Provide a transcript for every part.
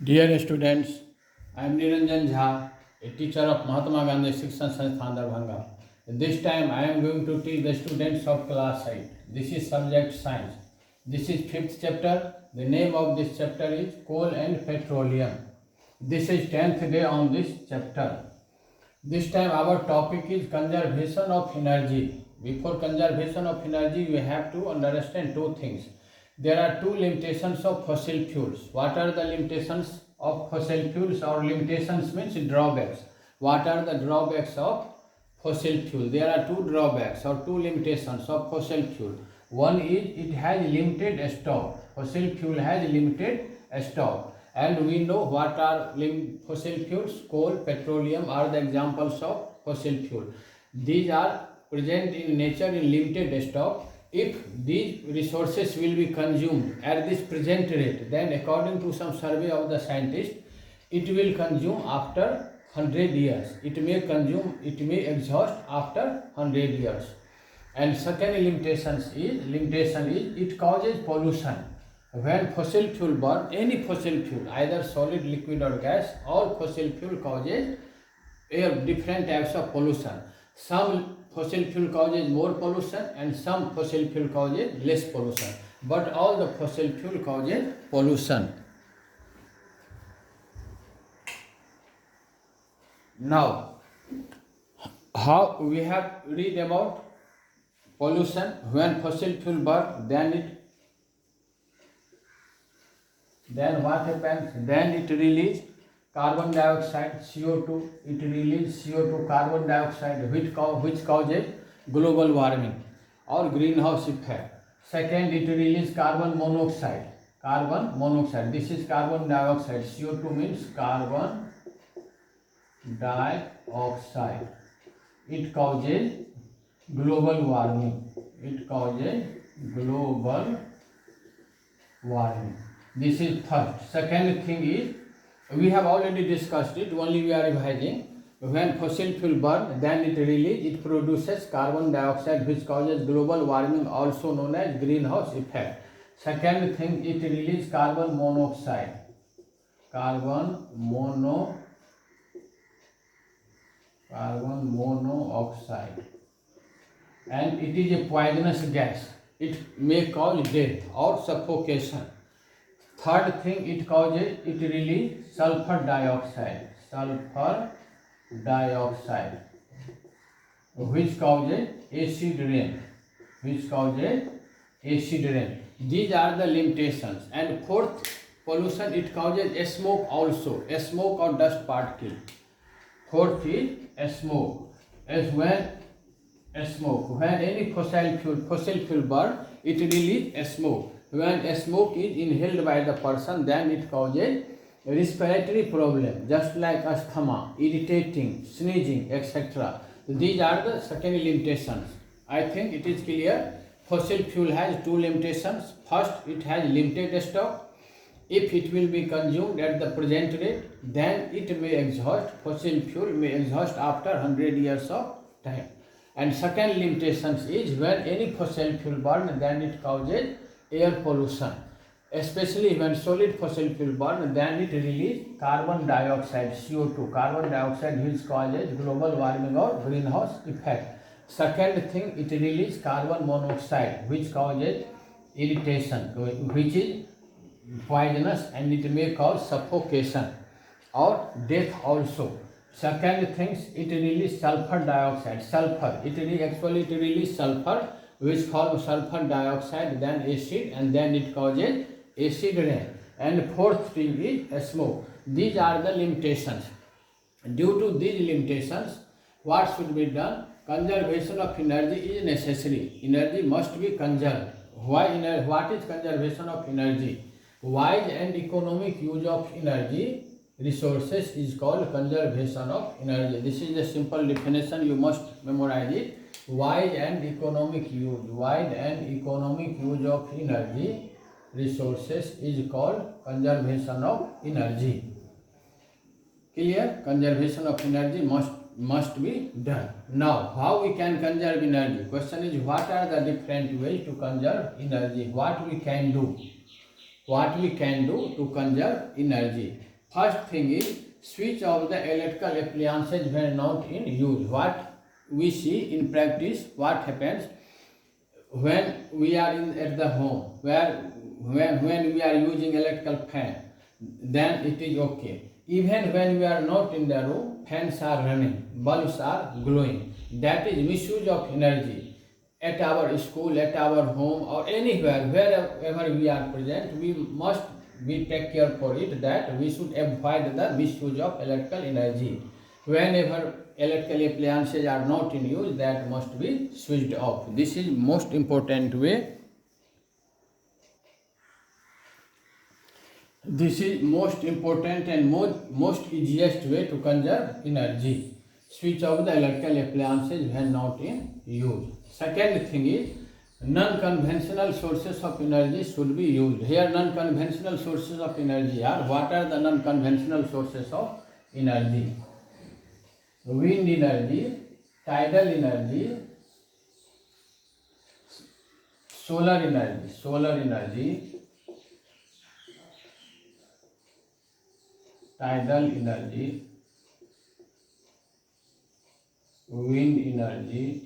Dear students, I am Niranjan Jha, a teacher of Mahatma Gandhi Shikshan Sansthan Darbhanga. This time I am going to teach the students of class 8. This is subject science. This is fifth chapter. The name of this chapter is coal and petroleum. This is 10th day on this chapter. This time our topic is conservation of energy. Before conservation of energy, we have to understand two things. There are two limitations of fossil fuels. What are the limitations of fossil fuels, or limitations means drawbacks? What are the drawbacks of fossil fuel? There are two drawbacks or two limitations of fossil fuel. One is it has limited stock. Fossil fuel has limited stock. And we know what are fossil fuels. Coal, petroleum are the examples of fossil fuel. These are present in nature in limited stock. If these resources will be consumed at this present rate, then according to some survey of the scientists, it will consume after 100 years. It may exhaust after 100 years. And second limitation is it causes pollution. When fossil fuel burn, any fossil fuel, either solid, liquid or gas, all fossil fuel causes different types of pollution. Some fossil fuel causes more pollution and some fossil fuel causes less pollution. But all the fossil fuel causes pollution. Now, how we have read about pollution. When fossil fuel burn, then what happens? Then it releases carbon dioxide, CO2. It releases CO2, carbon dioxide, which causes global warming or greenhouse effect. Second, it releases carbon monoxide. This is carbon dioxide. CO2 means carbon dioxide. It causes global warming. This is first. Second thing is, we have already discussed it, only we are revising. When fossil fuel burn, then it produces carbon dioxide, which causes global warming, also known as greenhouse effect. Second thing, it releases carbon monoxide. And it is a poisonous gas. It may cause death or suffocation. Third thing, it releases sulfur dioxide, which causes acid rain. These are the limitations. And fourth pollution, it causes smoke also, smoke or dust particle. Fourth is smoke. When any fossil fuel burn, it releases smoke. When smoke is inhaled by the person, then it causes respiratory problem, just like asthma, irritating, sneezing, etc. These are the second limitations. I think it is clear. Fossil fuel has two limitations. First, it has limited stock. If it will be consumed at the present rate, then it may exhaust. Fossil fuel may exhaust after 100 years of time. And second limitation is, when any fossil fuel burn, then it causes air pollution. Especially when solid fossil fuel burn, then it releases carbon dioxide, CO2, which causes global warming or greenhouse effect. Second thing, it releases carbon monoxide, which causes irritation, which is poisonous, and it may cause suffocation or death also. Second thing, it releases sulfur dioxide. It releases sulfur, which forms sulfur dioxide, then acid, and then it causes acid rain. And fourth thing is smoke. These are the limitations. Due to these limitations, what should be done? Conservation of energy is necessary. Energy must be conserved. What is conservation of energy? Wise and economic use of energy resources is called conservation of energy. This is a simple definition, you must memorize it. Wise and economic use of energy resources is called conservation of energy. Clear? Conservation of energy must be done. Now, how we can conserve energy? Question is, what are the different ways to conserve energy? What we can do? what we can do to conserve energy. First thing is switch off the electrical appliances when not in use. What we see in practice, what happens when we are at the home, when we are using electrical fan, then it is okay. Even when we are not in the room, fans are running, bulbs are glowing. That is misuse of energy. At our school, at our home, or anywhere, wherever we are present, we take care for it that we should avoid the misuse of electrical energy. Whenever electrical appliances are not in use, that must be switched off. This is most important way. This is most important and most easiest way to conserve energy. Switch off the electrical appliances when not in use. Second thing is non-conventional sources of energy should be used. Here non-conventional sources of energy are, what are the non-conventional sources of energy? Wind energy, tidal energy, solar energy, tidal energy, wind energy.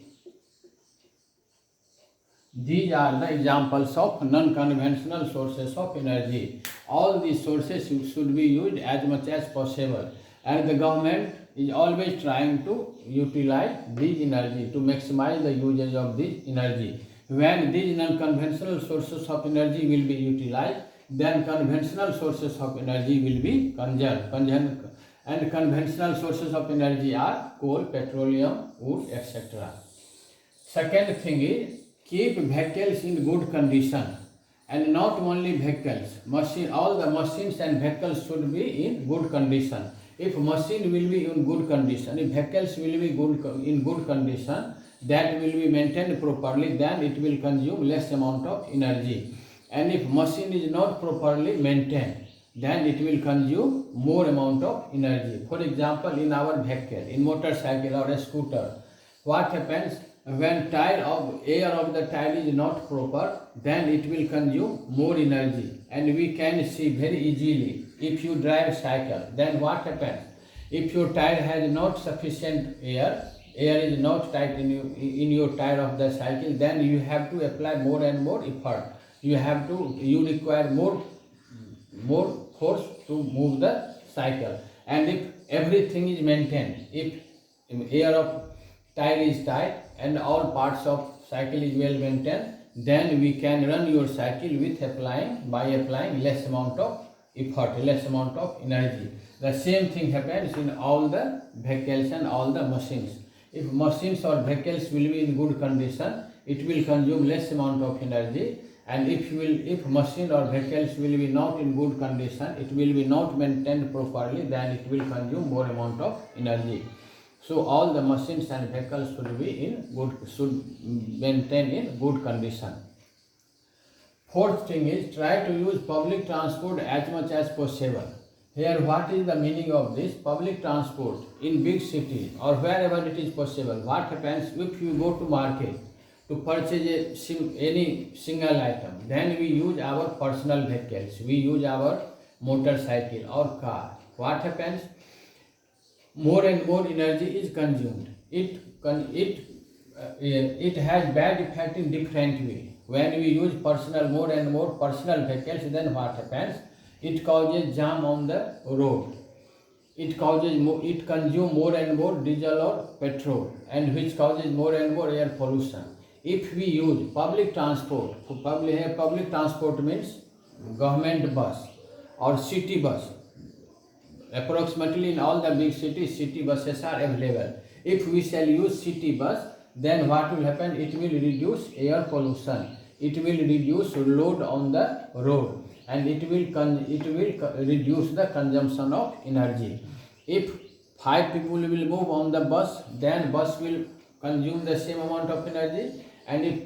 These are the examples of non-conventional sources of energy. All these sources should be used as much as possible, and the government is always trying to utilize this energy to maximize the usage of this energy. When these non-conventional sources of energy will be utilized, then conventional sources of energy will be conserved. And conventional sources of energy are coal, petroleum, wood, etc. Second thing is keep vehicles in good condition, and not only vehicles, all the machines and vehicles should be in good condition. If machine will be in good condition, if vehicles will be in good condition, that will be maintained properly, then it will consume less amount of energy. And if machine is not properly maintained, then it will consume more amount of energy. For example, in our vehicle, in motorcycle or a scooter, what happens when air of the tire is not proper, then it will consume more energy. And we can see very easily, if you drive cycle, then what happens? If your tire has not sufficient air is not tight in your tire of the cycle, then you have to apply more and more effort. You require more force to move the cycle. And if everything is maintained, if air of tire is tight and all parts of cycle is well maintained, then we can run your cycle by applying less amount of effort, less amount of energy. The same thing happens in all the vehicles and all the machines. If machines or vehicles will be in good condition, it will consume less amount of energy. And if machine or vehicles will be not in good condition, it will be not maintained properly, then it will consume more amount of energy. So all the machines and vehicles should maintain in good condition. Fourth thing is try to use public transport as much as possible. Here what is the meaning of this? Public transport in big cities or wherever it is possible. What happens if you go to market to purchase any single item, then we use our personal vehicles, we use our motorcycle or car. What happens? More and more energy is consumed. It has bad effect in different way. When we use more and more personal vehicles, then what happens? It causes jam on the road. It consumes more and more diesel or petrol, and which causes more and more air pollution. If we use public transport, public transport means government bus or city bus. Approximately in all the big cities, city buses are available. If we shall use city bus, then what will happen? It will reduce air pollution. It will reduce load on the road, and it will reduce the consumption of energy. If 5 people will move on the bus, then bus will consume the same amount of energy. And if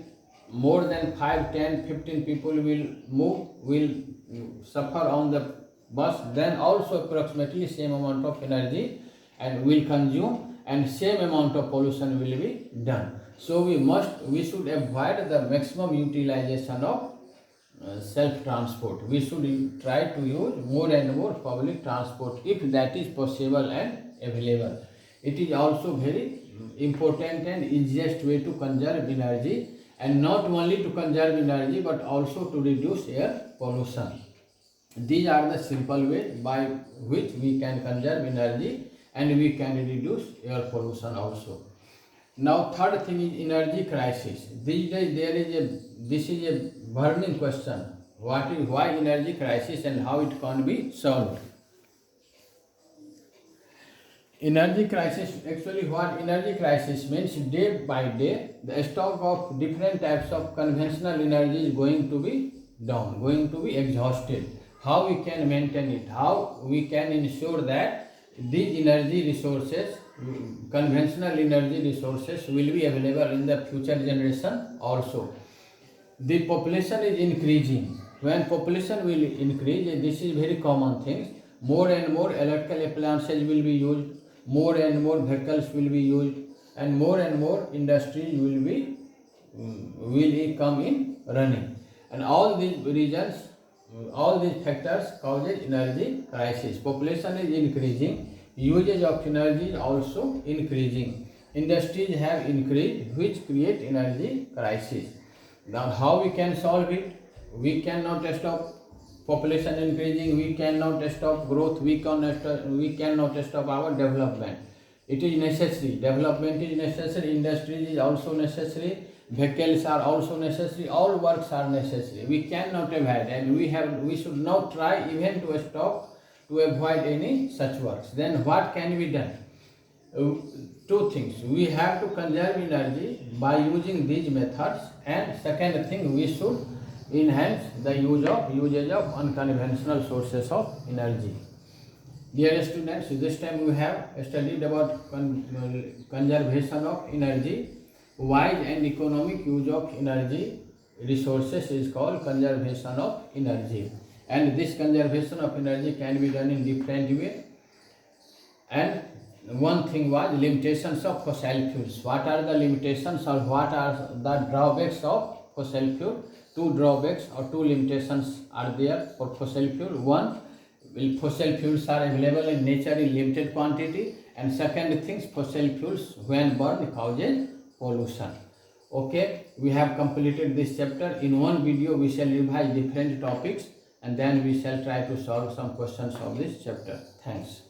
more than 5, 10, 15 people will suffer on the bus, then also approximately same amount of energy and will consume, and same amount of pollution will be done. So we should avoid the maximum utilization of self-transport. We should try to use more and more public transport if that is possible and available. It is also very important and easiest way to conserve energy, and not only to conserve energy but also to reduce air pollution. These are the simple ways by which we can conserve energy and we can reduce air pollution also. Now third thing is energy crisis. These days this is a burning question. Why energy crisis and how it can be solved? Energy crisis, actually what energy crisis means, day by day the stock of different types of conventional energy is going to be down, going to be exhausted. How we can maintain it? How we can ensure that these energy resources, conventional energy resources, will be available in the future generation also. The population is increasing. When population will increase, this is very common thing. More and more electrical appliances will be used, more and more vehicles will be used, and more industries will come in running. And all these reasons, all these factors causes energy crisis. Population is increasing, usage of energy is also increasing. Industries have increased, which create energy crisis. Now how we can solve it? We cannot stop population increasing, we cannot stop growth, we cannot stop our development. It is necessary, development is necessary, industry is also necessary, vehicles are also necessary, all works are necessary. We cannot avoid, and we should not try even to stop, to avoid any such works. Then what can be done? Two things. We have to conserve energy by using these methods, and second thing, we should enhance the usage of unconventional sources of energy. Dear students, this time we have studied about conservation of energy. Wise and economic use of energy resources is called conservation of energy, and this conservation of energy can be done in different ways. And one thing was limitations of fossil fuels. What are the limitations or what are the drawbacks of fossil fuel? Two drawbacks or two limitations are there for fossil fuel. One, fossil fuels are available in nature in limited quantity, and second thing, fossil fuels when burned causes pollution. Okay, we have completed this chapter. In one video we shall revise different topics, and then we shall try to solve some questions of this chapter. Thanks.